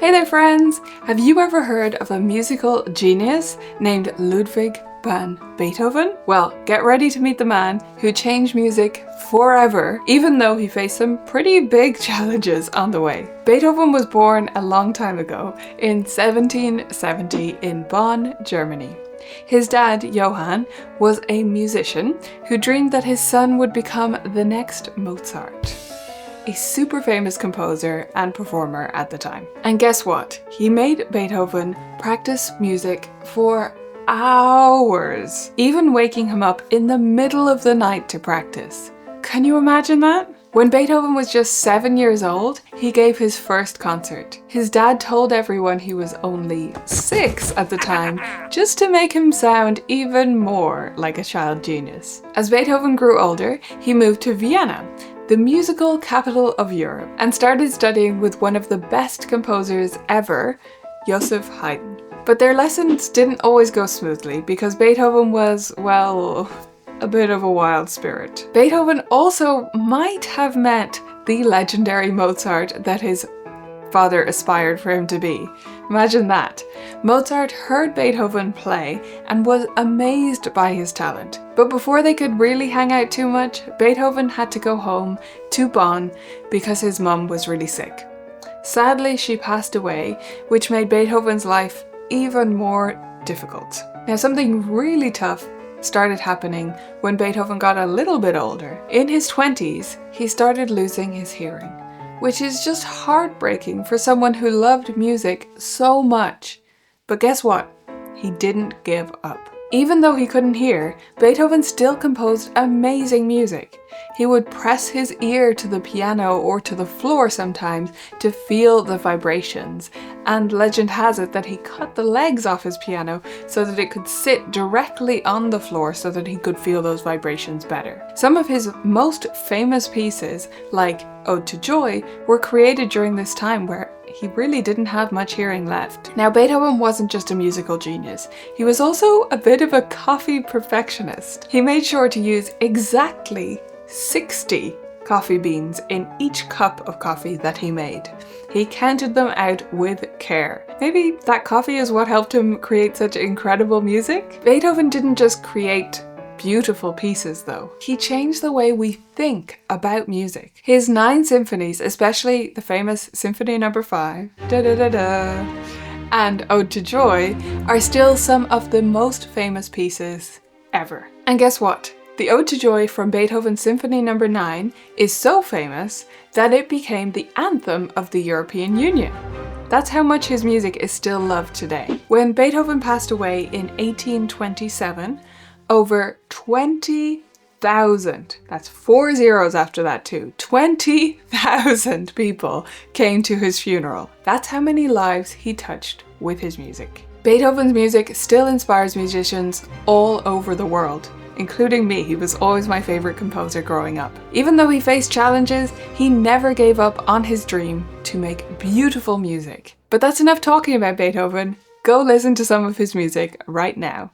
Hey there friends! Have you ever heard of a musical genius named Ludwig van Beethoven? Well, get ready to meet the man who changed music forever, even though he faced some pretty big challenges on the way. Beethoven was born a long time ago in 1770 in Bonn, Germany. His dad, Johann, was a musician who dreamed that his son would become the next Mozart. A super famous composer and performer at the time. And guess what? He made Beethoven practice music for hours, even waking him up in the middle of the night to practice. Can you imagine that? When Beethoven was just 7 years old, he gave his first concert. His dad told everyone he was only 6 at the time, just to make him sound even more like a child genius. As Beethoven grew older, he moved to Vienna, the musical capital of Europe, and started studying with one of the best composers ever, Joseph Haydn. But their lessons didn't always go smoothly because Beethoven was, well, a bit of a wild spirit. Beethoven also might have met the legendary Mozart that his father aspired for him to be. Imagine that. Mozart heard Beethoven play and was amazed by his talent. But before they could really hang out too much, Beethoven had to go home to Bonn because his mum was really sick. Sadly, she passed away, which made Beethoven's life even more difficult. Now, something really tough started happening when Beethoven got a little bit older. In his 20s, he started losing his hearing, which is just heartbreaking for someone who loved music so much. But guess what? He didn't give up. Even though he couldn't hear, Beethoven still composed amazing music. He would press his ear to the piano or to the floor sometimes to feel the vibrations, and legend has it that he cut the legs off his piano so that it could sit directly on the floor so that he could feel those vibrations better. Some of his most famous pieces, like Ode to Joy, were created during this time where he really didn't have much hearing left. Now, Beethoven wasn't just a musical genius, he was also a bit of a coffee perfectionist. He made sure to use exactly 60 coffee beans in each cup of coffee that he made. He counted them out with care. Maybe that coffee is what helped him create such incredible music? Beethoven didn't just create beautiful pieces though. He changed the way we think about music. His 9 symphonies, especially the famous Symphony No. 5, and Ode to Joy, are still some of the most famous pieces ever. And guess what? The Ode to Joy from Beethoven's Symphony No. 9 is so famous that it became the anthem of the European Union. That's how much his music is still loved today. When Beethoven passed away in 1827, over 20,000, that's 4 zeros after that too, 20,000 people came to his funeral. That's how many lives he touched with his music. Beethoven's music still inspires musicians all over the world, including me. He was always my favorite composer growing up. Even though he faced challenges, he never gave up on his dream to make beautiful music. But that's enough talking about Beethoven. Go listen to some of his music right now.